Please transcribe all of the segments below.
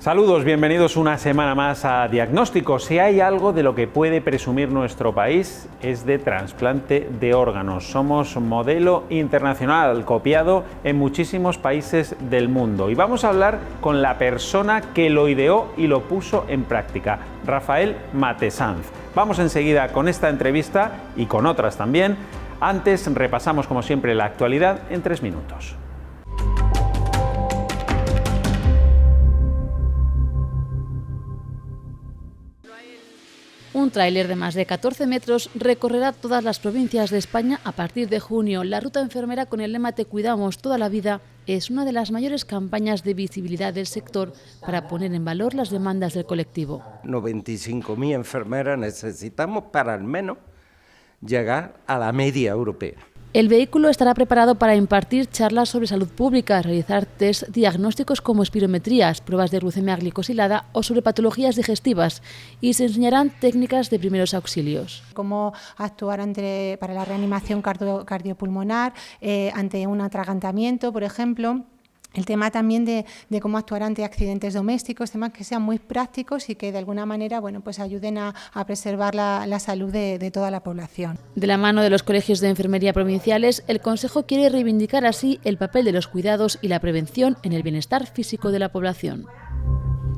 Saludos, bienvenidos una semana más a Diagnóstico. Si hay algo de lo que puede presumir nuestro país es de trasplante de órganos. Somos modelo internacional, copiado en muchísimos países del mundo. Y vamos a hablar con la persona que lo ideó y lo puso en práctica, Rafael Matesanz. Vamos enseguida con esta entrevista y con otras también. Antes repasamos como siempre la actualidad en 3 minutos. Un tráiler de más de 14 metros recorrerá todas las provincias de España a partir de junio. La ruta enfermera con el lema Te cuidamos toda la vida es una de las mayores campañas de visibilidad del sector para poner en valor las demandas del colectivo. 95.000 enfermeras necesitamos para al menos llegar a la media europea. El vehículo estará preparado para impartir charlas sobre salud pública, realizar test diagnósticos como espirometrías, pruebas de glucemia glicosilada o sobre patologías digestivas, y se enseñarán técnicas de primeros auxilios. Cómo actuar para la reanimación cardiopulmonar, ante un atragantamiento, por ejemplo. El tema también de cómo actuar ante accidentes domésticos, temas que sean muy prácticos y que de alguna manera pues ayuden a preservar la salud de toda la población. De la mano de los colegios de enfermería provinciales, el Consejo quiere reivindicar así el papel de los cuidados y la prevención en el bienestar físico de la población.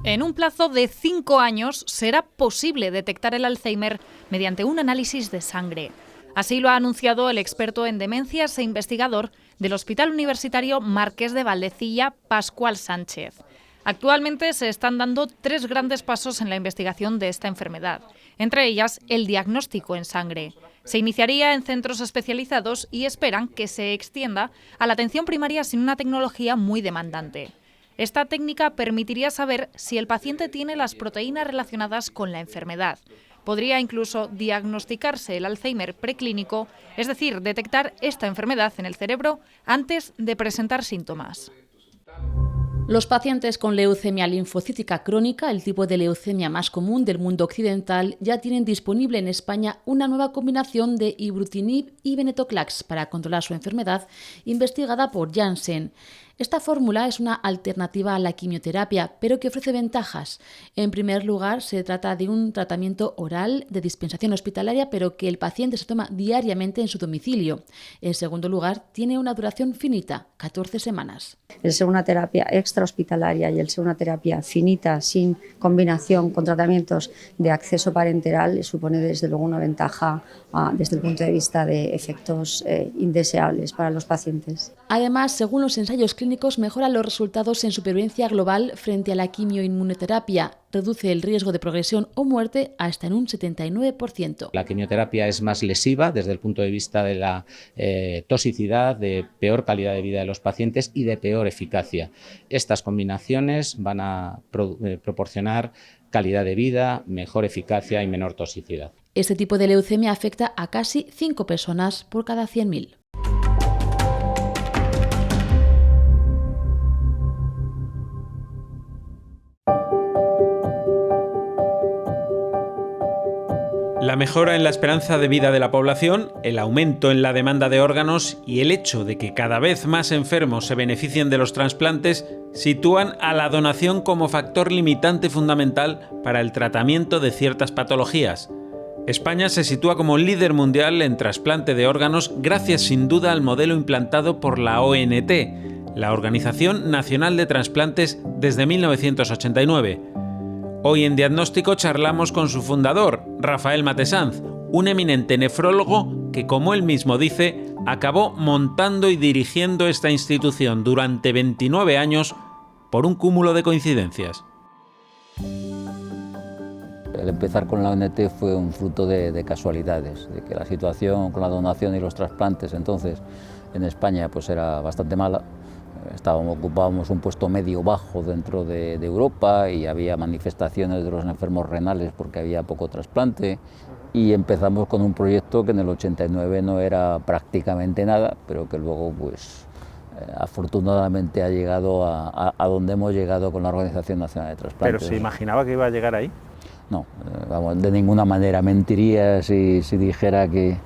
En un plazo de 5 años será posible detectar el Alzheimer mediante un análisis de sangre. Así lo ha anunciado el experto en demencias e investigador del Hospital Universitario Marqués de Valdecilla, Pascual Sánchez. Actualmente se están dando 3 grandes pasos en la investigación de esta enfermedad, entre ellas el diagnóstico en sangre. Se iniciaría en centros especializados y esperan que se extienda a la atención primaria sin una tecnología muy demandante. Esta técnica permitiría saber si el paciente tiene las proteínas relacionadas con la enfermedad. Podría incluso diagnosticarse el Alzheimer preclínico, es decir, detectar esta enfermedad en el cerebro antes de presentar síntomas. Los pacientes con leucemia linfocítica crónica, el tipo de leucemia más común del mundo occidental, ya tienen disponible en España una nueva combinación de ibrutinib y venetoclax para controlar su enfermedad, investigada por Janssen. Esta fórmula es una alternativa a la quimioterapia, pero que ofrece ventajas. En primer lugar, se trata de un tratamiento oral de dispensación hospitalaria, pero que el paciente se toma diariamente en su domicilio. En segundo lugar, tiene una duración finita, 14 semanas. El ser una terapia extrahospitalaria y el ser una terapia finita, sin combinación con tratamientos de acceso parenteral, supone desde luego una ventaja desde el punto de vista de efectos indeseables para los pacientes. Además, según los ensayos clínicos, mejora los resultados en supervivencia global frente a la quimioinmunoterapia, reduce el riesgo de progresión o muerte hasta en un 79%. La quimioterapia es más lesiva desde el punto de vista de la toxicidad, de peor calidad de vida de los pacientes y de peor eficacia. Estas combinaciones van a proporcionar calidad de vida, mejor eficacia y menor toxicidad. Este tipo de leucemia afecta a casi 5 personas por cada 100.000. La mejora en la esperanza de vida de la población, el aumento en la demanda de órganos y el hecho de que cada vez más enfermos se beneficien de los trasplantes sitúan a la donación como factor limitante fundamental para el tratamiento de ciertas patologías. España se sitúa como líder mundial en trasplante de órganos gracias sin duda al modelo implantado por la ONT, la Organización Nacional de Trasplantes, desde 1989. Hoy en Diagnóstico charlamos con su fundador, Rafael Matesanz, un eminente nefrólogo que, como él mismo dice, acabó montando y dirigiendo esta institución durante 29 años por un cúmulo de coincidencias. El empezar con la ONT fue un fruto de casualidades, de que la situación con la donación y los trasplantes entonces en España pues era bastante mala. Ocupábamos un puesto medio bajo dentro de Europa y había manifestaciones de los enfermos renales porque había poco trasplante, y empezamos con un proyecto que en el 89 no era prácticamente nada, pero que luego pues afortunadamente ha llegado a donde hemos llegado con la Organización Nacional de Trasplantes. ¿Pero se imaginaba que iba a llegar ahí? No, vamos, de ninguna manera mentiría si dijera que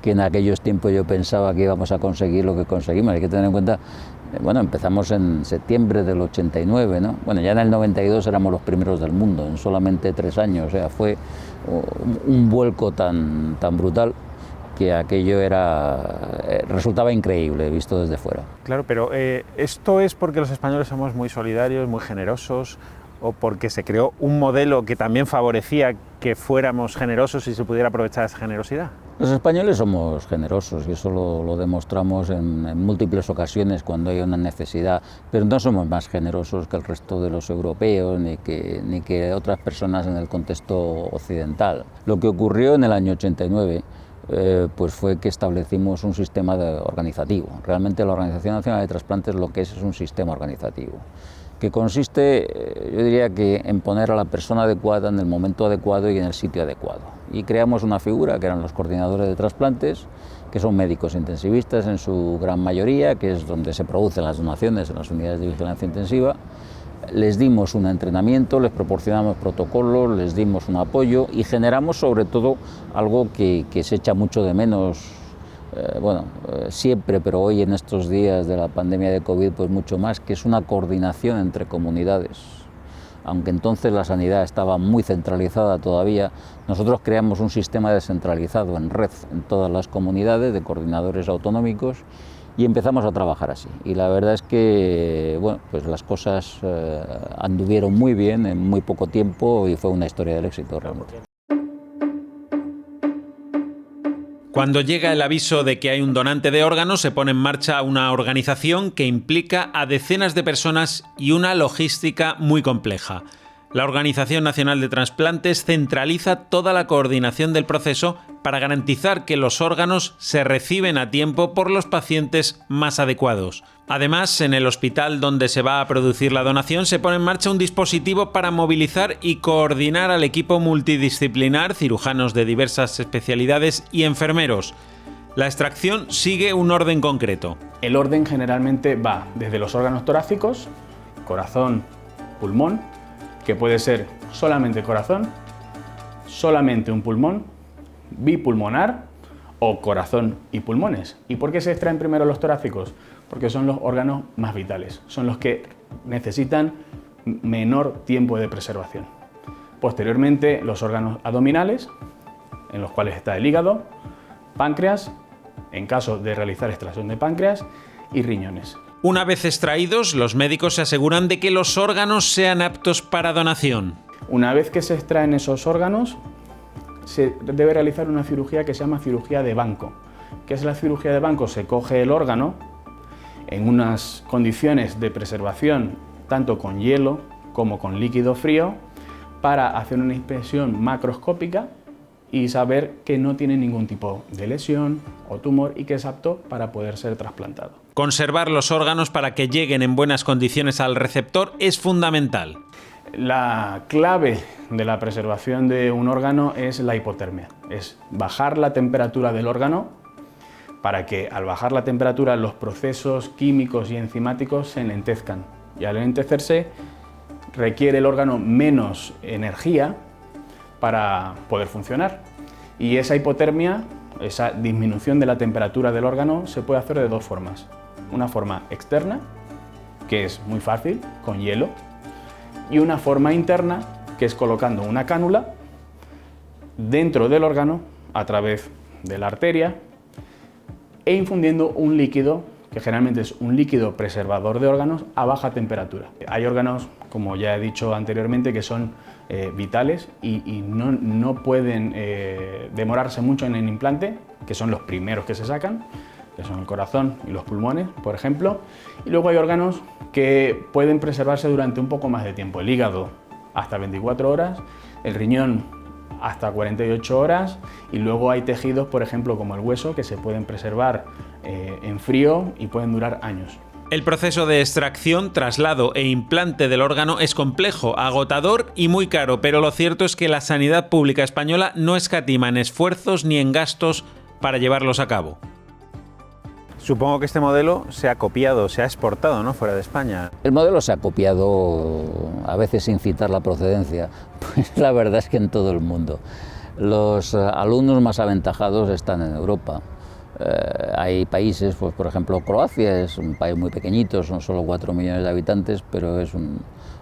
que en aquellos tiempos yo pensaba que íbamos a conseguir lo que conseguimos. Hay que tener en cuenta, bueno, empezamos en septiembre del 89, ¿no? Bueno, ya en el 92 éramos los primeros del mundo, en solamente 3 años, o sea, fue un vuelco tan brutal que aquello resultaba increíble visto desde fuera. Claro, pero ¿esto es porque los españoles somos muy solidarios, muy generosos, o porque se creó un modelo que también favorecía que fuéramos generosos y se pudiera aprovechar esa generosidad? Los españoles somos generosos y eso lo demostramos en múltiples ocasiones cuando hay una necesidad, pero no somos más generosos que el resto de los europeos ni que otras personas en el contexto occidental. Lo que ocurrió en el año 89 pues fue que establecimos un sistema organizativo. Realmente la Organización Nacional de Trasplantes lo que es un sistema organizativo, que consiste, yo diría que en poner a la persona adecuada en el momento adecuado y en el sitio adecuado. Y creamos una figura que eran los coordinadores de trasplantes, que son médicos intensivistas en su gran mayoría, que es donde se producen las donaciones en las unidades de vigilancia intensiva. Les dimos un entrenamiento, les proporcionamos protocolos, les dimos un apoyo y generamos sobre todo algo que se echa mucho de menos, siempre, pero hoy en estos días de la pandemia de COVID pues mucho más, que es una coordinación entre comunidades. Aunque entonces la sanidad estaba muy centralizada todavía, nosotros creamos un sistema descentralizado en red en todas las comunidades de coordinadores autonómicos y empezamos a trabajar así. Y la verdad es que bueno, pues las cosas anduvieron muy bien en muy poco tiempo y fue una historia del éxito realmente. Cuando llega el aviso de que hay un donante de órganos, se pone en marcha una organización que implica a decenas de personas y una logística muy compleja. La Organización Nacional de Trasplantes centraliza toda la coordinación del proceso para garantizar que los órganos se reciben a tiempo por los pacientes más adecuados. Además, en el hospital donde se va a producir la donación se pone en marcha un dispositivo para movilizar y coordinar al equipo multidisciplinar, cirujanos de diversas especialidades y enfermeros. La extracción sigue un orden concreto. El orden generalmente va desde los órganos torácicos, corazón, pulmón, que puede ser solamente corazón, solamente un pulmón, bipulmonar o corazón y pulmones. ¿Y por qué se extraen primero los torácicos? Porque son los órganos más vitales, son los que necesitan menor tiempo de preservación. Posteriormente, los órganos abdominales, en los cuales está el hígado, páncreas, en caso de realizar extracción de páncreas, y riñones. Una vez extraídos, los médicos se aseguran de que los órganos sean aptos para donación. Una vez que se extraen esos órganos, se debe realizar una cirugía que se llama cirugía de banco. ¿Qué es la cirugía de banco? Se coge el órgano en unas condiciones de preservación, tanto con hielo como con líquido frío, para hacer una inspección macroscópica y saber que no tiene ningún tipo de lesión o tumor y que es apto para poder ser trasplantado. Conservar los órganos para que lleguen en buenas condiciones al receptor es fundamental. La clave de la preservación de un órgano es la hipotermia, es bajar la temperatura del órgano para que al bajar la temperatura los procesos químicos y enzimáticos se enlentezcan y al enlentecerse requiere el órgano menos energía para poder funcionar y esa hipotermia, esa disminución de la temperatura del órgano se puede hacer de dos formas. Una forma externa, que es muy fácil, con hielo, y una forma interna, que es colocando una cánula dentro del órgano a través de la arteria e infundiendo un líquido, que generalmente es un líquido preservador de órganos a baja temperatura. Hay órganos, como ya he dicho anteriormente, que son vitales y no pueden demorarse mucho en el implante, que son los primeros que se sacan, que son el corazón y los pulmones, por ejemplo. Y luego hay órganos que pueden preservarse durante un poco más de tiempo. El hígado hasta 24 horas, el riñón hasta 48 horas y luego hay tejidos, por ejemplo, como el hueso, que se pueden preservar en frío y pueden durar años. El proceso de extracción, traslado e implante del órgano es complejo, agotador y muy caro, pero lo cierto es que la sanidad pública española no escatima en esfuerzos ni en gastos para llevarlos a cabo. Supongo que este modelo se ha copiado, se ha exportado, ¿no?, fuera de España. El modelo se ha copiado, a veces sin citar la procedencia, pues la verdad es que en todo el mundo. Los alumnos más aventajados están en Europa. Hay países, pues por ejemplo Croacia es un país muy pequeñito, son solo 4 millones de habitantes, pero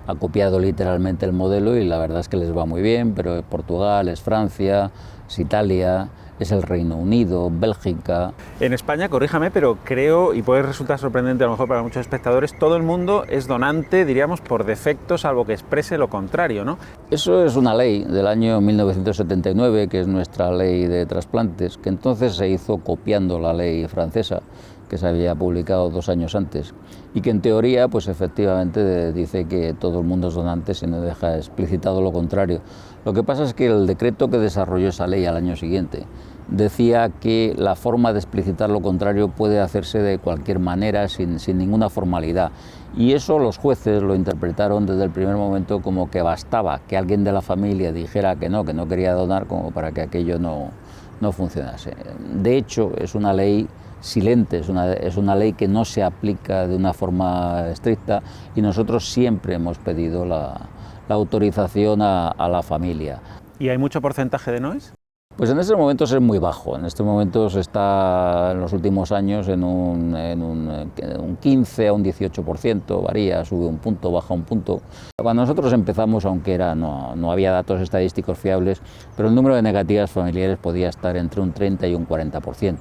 ha copiado literalmente el modelo y la verdad es que les va muy bien, pero Portugal, es Francia, es Italia, es el Reino Unido, Bélgica. En España, corríjame, pero creo, y puede resultar sorprendente a lo mejor para muchos espectadores, todo el mundo es donante, diríamos, por defecto, salvo que exprese lo contrario, ¿no? Eso es una ley del año 1979, que es nuestra ley de trasplantes, que entonces se hizo copiando la ley francesa, que se había publicado 2 años antes, y que en teoría, pues efectivamente dice que todo el mundo es donante si no deja explicitado lo contrario. Lo que pasa es que el decreto que desarrolló esa ley al año siguiente decía que la forma de explicitar lo contrario puede hacerse de cualquier manera, sin ninguna formalidad. Y eso los jueces lo interpretaron desde el primer momento como que bastaba que alguien de la familia dijera que no quería donar, como para que aquello no funcionase. De hecho, es una ley silente, es una ley que no se aplica de una forma estricta y nosotros siempre hemos pedido la autorización a la familia. ¿Y hay mucho porcentaje de noes? Pues en estos momentos es muy bajo, en estos momentos está en los últimos años en un 15 a un 18%, varía, sube un punto, baja un punto. Cuando nosotros empezamos, aunque no había datos estadísticos fiables, pero el número de negativas familiares podía estar entre un 30 y un 40%.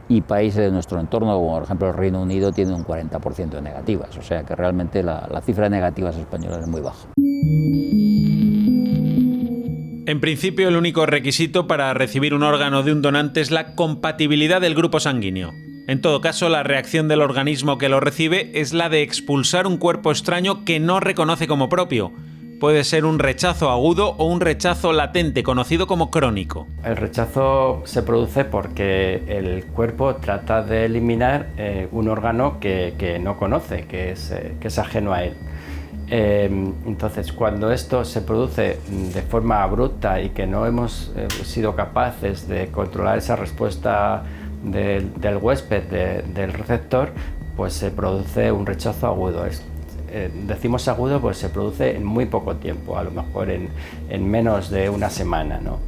Y países de nuestro entorno, como por ejemplo el Reino Unido, tiene un 40% de negativas, o sea que realmente la cifra de negativas españolas es muy baja. En principio, el único requisito para recibir un órgano de un donante es la compatibilidad del grupo sanguíneo. En todo caso, la reacción del organismo que lo recibe es la de expulsar un cuerpo extraño que no reconoce como propio. Puede ser un rechazo agudo o un rechazo latente, conocido como crónico. El rechazo se produce porque el cuerpo trata de eliminar un órgano que no conoce, que es ajeno a él. Entonces, cuando esto se produce de forma abrupta y que no hemos sido capaces de controlar esa respuesta del huésped, del receptor, pues se produce un rechazo agudo. Decimos agudo, pues se produce en muy poco tiempo, a lo mejor en menos de una semana, ¿no?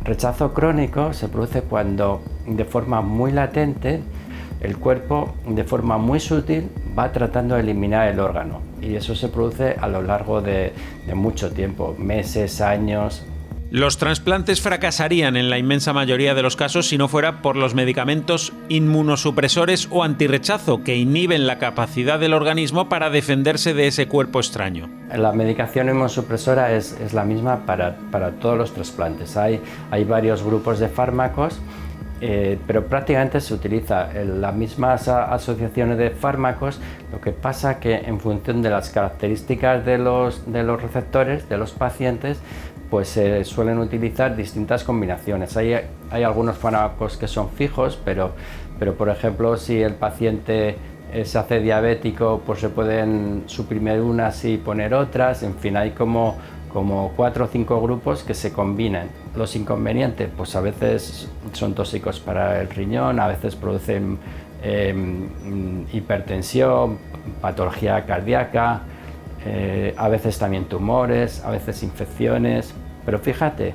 Rechazo crónico se produce cuando de forma muy latente el cuerpo, de forma muy sutil, va tratando de eliminar el órgano, y eso se produce a lo largo de mucho tiempo, meses, años. Los trasplantes fracasarían en la inmensa mayoría de los casos si no fuera por los medicamentos inmunosupresores o antirrechazo que inhiben la capacidad del organismo para defenderse de ese cuerpo extraño. La medicación inmunosupresora es la misma para todos los trasplantes. Hay varios grupos de fármacos, pero prácticamente se utiliza las mismas asociaciones de fármacos. Lo que pasa que en función de las características de los receptores, de los pacientes, pues se suelen utilizar distintas combinaciones. Hay algunos fármacos que son fijos, pero por ejemplo, si el paciente se hace diabético, pues se pueden suprimir unas y poner otras. En fin, hay como 4 o 5 grupos que se combinan. Los inconvenientes, pues a veces son tóxicos para el riñón, a veces producen hipertensión, patología cardíaca, a veces también tumores, a veces infecciones. Pero fíjate,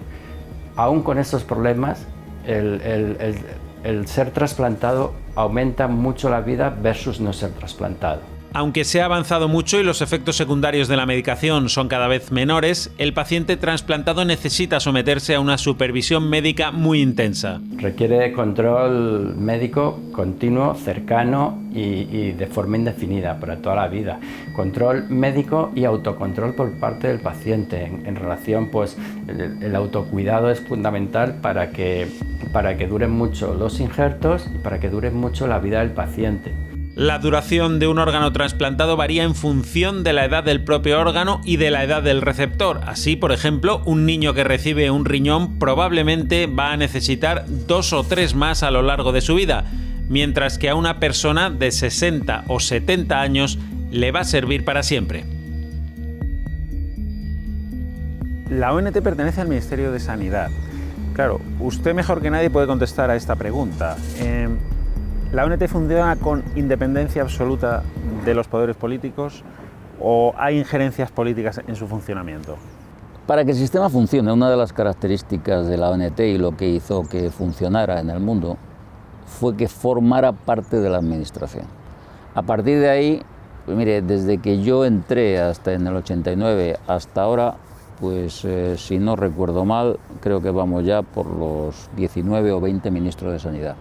aún con estos problemas, el ser trasplantado aumenta mucho la vida versus no ser trasplantado. Aunque se ha avanzado mucho y los efectos secundarios de la medicación son cada vez menores, el paciente trasplantado necesita someterse a una supervisión médica muy intensa. Requiere control médico continuo, cercano y de forma indefinida para toda la vida. Control médico y autocontrol por parte del paciente. En relación, pues el autocuidado es fundamental para que duren mucho los injertos y para que dure mucho la vida del paciente. La duración de un órgano trasplantado varía en función de la edad del propio órgano y de la edad del receptor. Así, por ejemplo, un niño que recibe un riñón probablemente va a necesitar 2 o 3 más a lo largo de su vida, mientras que a una persona de 60 o 70 años le va a servir para siempre. La ONT pertenece al Ministerio de Sanidad. Claro, usted mejor que nadie puede contestar a esta pregunta. ¿La ONT funciona con independencia absoluta de los poderes políticos o hay injerencias políticas en su funcionamiento? Para que el sistema funcione, una de las características de la ONT y lo que hizo que funcionara en el mundo fue que formara parte de la administración. A partir de ahí, pues mire, desde que yo entré hasta en el 89 hasta ahora, pues si no recuerdo mal, creo que vamos ya por los 19 o 20 ministros de Sanidad.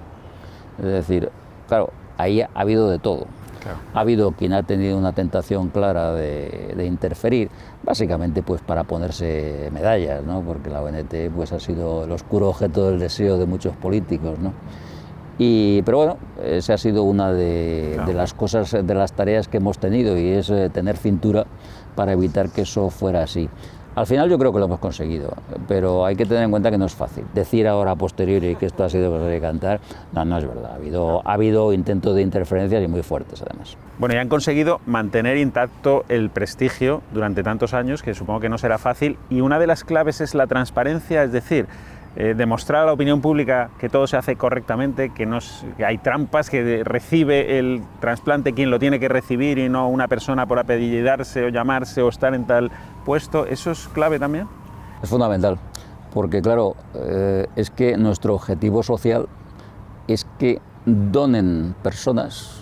Es decir, claro, ahí ha habido de todo. Claro. Ha habido quien ha tenido una tentación clara de interferir, básicamente pues para ponerse medallas, ¿no? Porque la ONT pues ha sido el oscuro objeto del deseo de muchos políticos, ¿no? Pero bueno, esa ha sido una de las cosas, de las tareas que hemos tenido, y es tener cintura para evitar que eso fuera así. Al final yo creo que lo hemos conseguido, pero hay que tener en cuenta que no es fácil. Decir ahora a posteriori que esto ha sido cosa de cantar, no es verdad. Ha habido intentos de interferencias y muy fuertes además. Bueno, y han conseguido mantener intacto el prestigio durante tantos años, que supongo que no será fácil, y una de las claves es la transparencia, es decir, demostrar a la opinión pública que todo se hace correctamente, que hay trampas, que recibe el trasplante quien lo tiene que recibir y no una persona por apellidarse o llamarse o estar en tal puesto. ¿Eso es clave también? Es fundamental, porque claro, es que nuestro objetivo social es que donen personas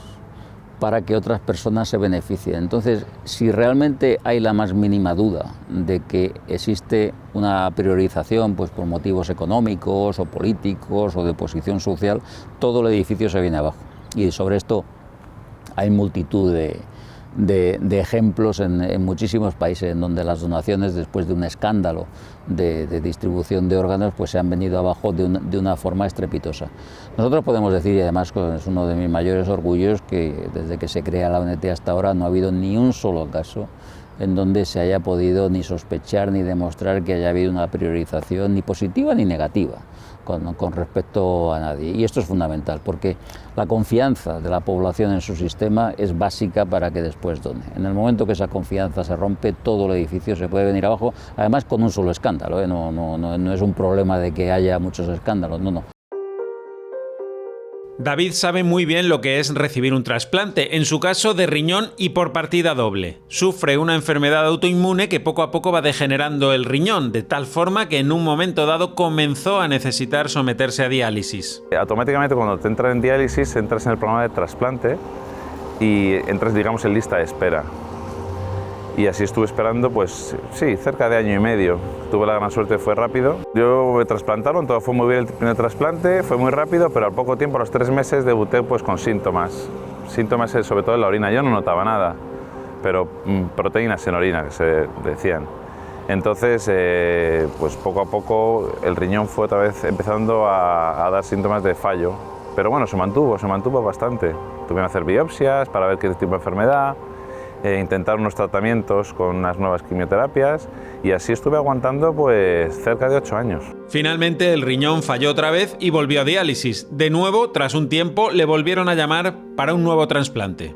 para que otras personas se beneficien. Entonces, si realmente hay la más mínima duda de que existe una priorización pues, por motivos económicos o políticos o de posición social, todo el edificio se viene abajo. Y sobre esto hay multitud de ejemplos en muchísimos países en donde las donaciones, después de un escándalo de distribución de órganos, pues se han venido abajo de una forma estrepitosa. Nosotros podemos decir, y además es uno de mis mayores orgullos, que desde que se crea la ONT hasta ahora no ha habido ni un solo caso en donde se haya podido ni sospechar ni demostrar que haya habido una priorización ni positiva ni negativa con respecto a nadie. Y esto es fundamental, porque la confianza de la población en su sistema es básica para que después done. En el momento que esa confianza se rompe, todo el edificio se puede venir abajo, además con un solo escándalo, ¿eh? No es un problema de que haya muchos escándalos, no. David sabe muy bien lo que es recibir un trasplante, en su caso de riñón y por partida doble. Sufre una enfermedad autoinmune que poco a poco va degenerando el riñón, de tal forma que en un momento dado comenzó a necesitar someterse a diálisis. Automáticamente cuando te entras en diálisis entras en el programa de trasplante y entras, digamos, en lista de espera. Y así estuve esperando, pues sí, cerca de año y medio. Tuve la gran suerte, fue rápido. Yo me trasplantaron, todo fue muy bien el primer trasplante, fue muy rápido, pero al poco tiempo, a los 3 meses, debuté pues con síntomas. Síntomas sobre todo en la orina, yo no notaba nada, pero proteínas en orina, que se decían. Entonces, pues poco a poco el riñón fue otra vez empezando a dar síntomas de fallo. Pero bueno, se mantuvo bastante. Tuvieron que hacer biopsias para ver qué tipo de enfermedad, intentar unos tratamientos con unas nuevas quimioterapias y así estuve aguantando pues cerca de 8 años. Finalmente el riñón falló otra vez y volvió a diálisis. De nuevo, tras un tiempo, le volvieron a llamar para un nuevo trasplante.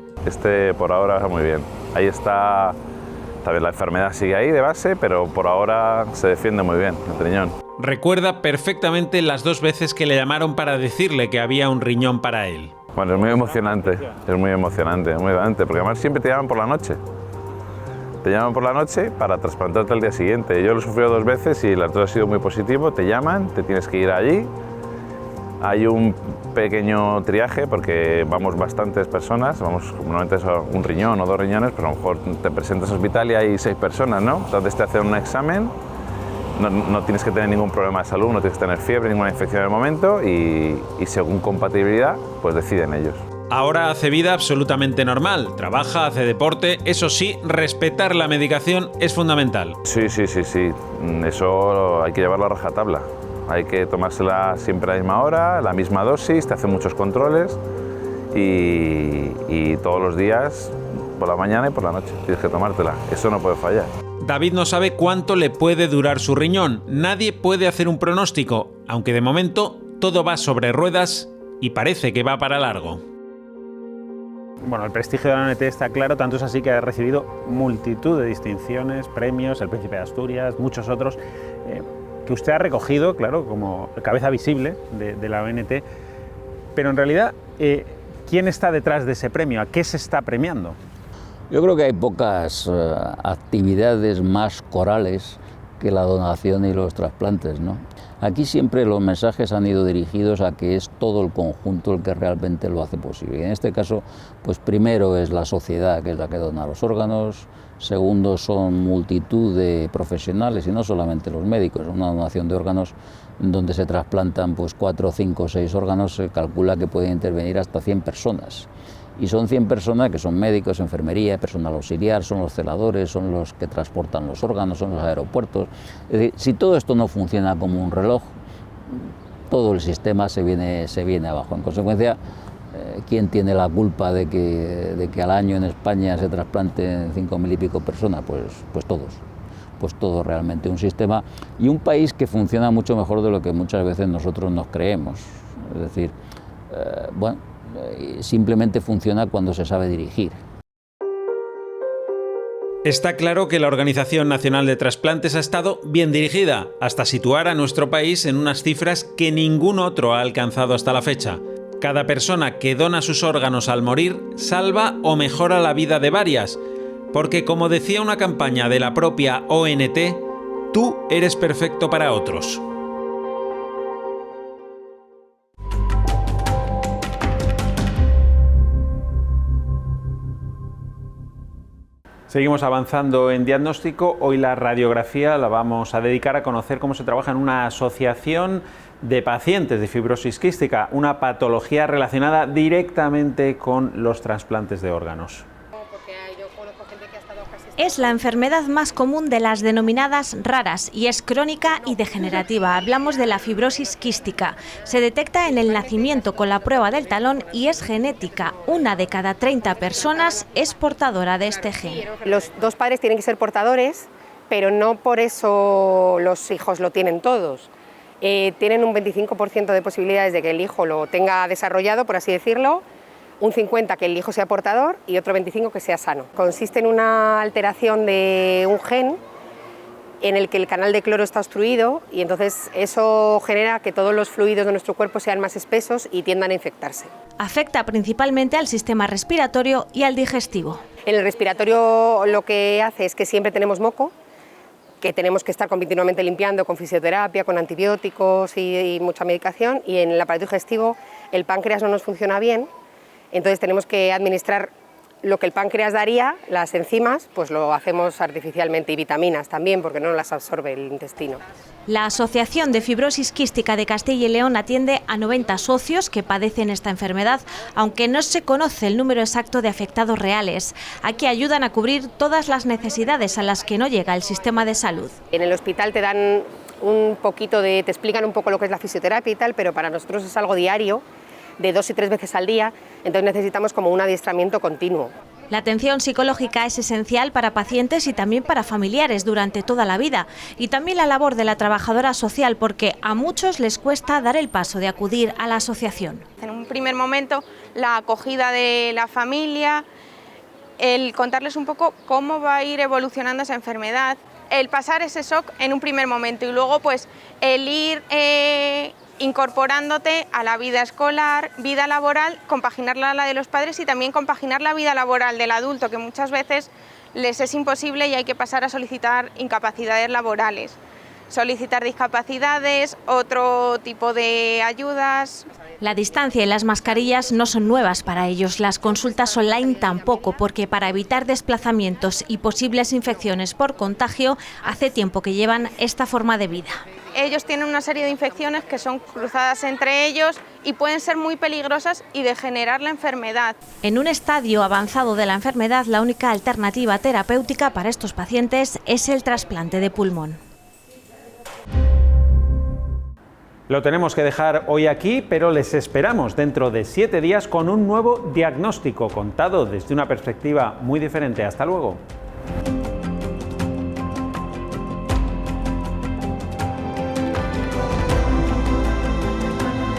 Por ahora muy bien. Ahí está, tal la enfermedad sigue ahí de base, pero por ahora se defiende muy bien el riñón. Recuerda perfectamente las 2 veces que le llamaron para decirle que había un riñón para él. Bueno, es muy emocionante, porque además siempre te llaman por la noche. Te llaman por la noche para trasplantarte al día siguiente. Yo lo he sufrido 2 veces y las 2 ha sido muy positivo. Te llaman, te tienes que ir allí. Hay un pequeño triaje porque vamos bastantes personas, normalmente es un riñón o 2 riñones, pero a lo mejor te presentas al hospital y hay 6 personas, ¿no? Entonces te hacen un examen. No tienes que tener ningún problema de salud, no tienes que tener fiebre, ninguna infección en el momento y según compatibilidad, pues deciden ellos. Ahora hace vida absolutamente normal, trabaja, hace deporte, eso sí, respetar la medicación es fundamental. Sí, eso hay que llevarlo a rajatabla, hay que tomársela siempre a la misma hora, la misma dosis, te hacen muchos controles y todos los días, por la mañana y por la noche, tienes que tomártela, eso no puede fallar. David no sabe cuánto le puede durar su riñón. Nadie puede hacer un pronóstico, aunque de momento todo va sobre ruedas y parece que va para largo. Bueno, el prestigio de la ONT está claro, tanto es así que ha recibido multitud de distinciones, premios, el Príncipe de Asturias, muchos otros, que usted ha recogido, claro, como cabeza visible de la ONT. Pero en realidad, ¿quién está detrás de ese premio? ¿A qué se está premiando? Yo creo que hay pocas actividades más corales que la donación y los trasplantes, ¿no? Aquí siempre los mensajes han ido dirigidos a que es todo el conjunto el que realmente lo hace posible. Y en este caso, pues primero es la sociedad, que es la que dona los órganos. Segundo, son multitud de profesionales y no solamente los médicos. Una donación de órganos donde se trasplantan pues 4, 5, 6 órganos, se calcula que pueden intervenir hasta 100 personas. Y son 100 personas que son médicos, enfermería, personal auxiliar, son los celadores, son los que transportan los órganos, son los aeropuertos. Es decir, si todo esto no funciona como un reloj, todo el sistema se viene abajo. En consecuencia, ¿quién tiene la culpa de que al año en España se trasplanten 5.000 y pico personas? Pues todos. Pues todo realmente, un sistema y un país que funciona mucho mejor de lo que muchas veces nosotros nos creemos. Es decir, simplemente funciona cuando se sabe dirigir. Está claro que la Organización Nacional de Trasplantes ha estado bien dirigida, hasta situar a nuestro país en unas cifras que ningún otro ha alcanzado hasta la fecha. Cada persona que dona sus órganos al morir salva o mejora la vida de varias, porque como decía una campaña de la propia ONT, tú eres perfecto para otros. Seguimos avanzando en diagnóstico. Hoy la radiografía la vamos a dedicar a conocer cómo se trabaja en una asociación de pacientes de fibrosis quística, una patología relacionada directamente con los trasplantes de órganos. Es la enfermedad más común de las denominadas raras y es crónica y degenerativa. Hablamos de la fibrosis quística. Se detecta en el nacimiento con la prueba del talón y es genética. 1 de cada 30 personas es portadora de este gen. Los dos padres tienen que ser portadores, pero no por eso los hijos lo tienen todos. Tienen un 25% de posibilidades de que el hijo lo tenga desarrollado, por así decirlo, un 50% que el hijo sea portador y otro 25% que sea sano. Consiste en una alteración de un gen en el que el canal de cloro está obstruido y entonces eso genera que todos los fluidos de nuestro cuerpo sean más espesos y tiendan a infectarse. Afecta principalmente al sistema respiratorio y al digestivo. En el respiratorio lo que hace es que siempre tenemos moco, que tenemos que estar continuamente limpiando con fisioterapia, con antibióticos y mucha medicación, y en el aparato digestivo el páncreas no nos funciona bien. Entonces tenemos que administrar lo que el páncreas daría, las enzimas, pues lo hacemos artificialmente, y vitaminas también, porque no las absorbe el intestino. La Asociación de Fibrosis Quística de Castilla y León atiende a 90 socios que padecen esta enfermedad, aunque no se conoce el número exacto de afectados reales. Aquí ayudan a cubrir todas las necesidades a las que no llega el sistema de salud. En el hospital te dan te explican un poco lo que es la fisioterapia y tal, pero para nosotros es algo diario, de 2 y 3 veces al día, entonces necesitamos como un adiestramiento continuo. La atención psicológica es esencial para pacientes y también para familiares durante toda la vida, y también la labor de la trabajadora social, porque a muchos les cuesta dar el paso de acudir a la asociación. En un primer momento, la acogida de la familia, el contarles un poco cómo va a ir evolucionando esa enfermedad, el pasar ese shock en un primer momento y luego pues el ir incorporándote a la vida escolar, vida laboral, compaginarla a la de los padres y también compaginar la vida laboral del adulto, que muchas veces les es imposible y hay que pasar a solicitar incapacidades laborales, solicitar discapacidades, otro tipo de ayudas. La distancia y las mascarillas no son nuevas para ellos, las consultas online tampoco, porque para evitar desplazamientos y posibles infecciones por contagio, hace tiempo que llevan esta forma de vida. Ellos tienen una serie de infecciones que son cruzadas entre ellos y pueden ser muy peligrosas y degenerar la enfermedad. En un estadio avanzado de la enfermedad, la única alternativa terapéutica para estos pacientes es el trasplante de pulmón. Lo tenemos que dejar hoy aquí, pero les esperamos dentro de 7 días con un nuevo diagnóstico contado desde una perspectiva muy diferente. Hasta luego.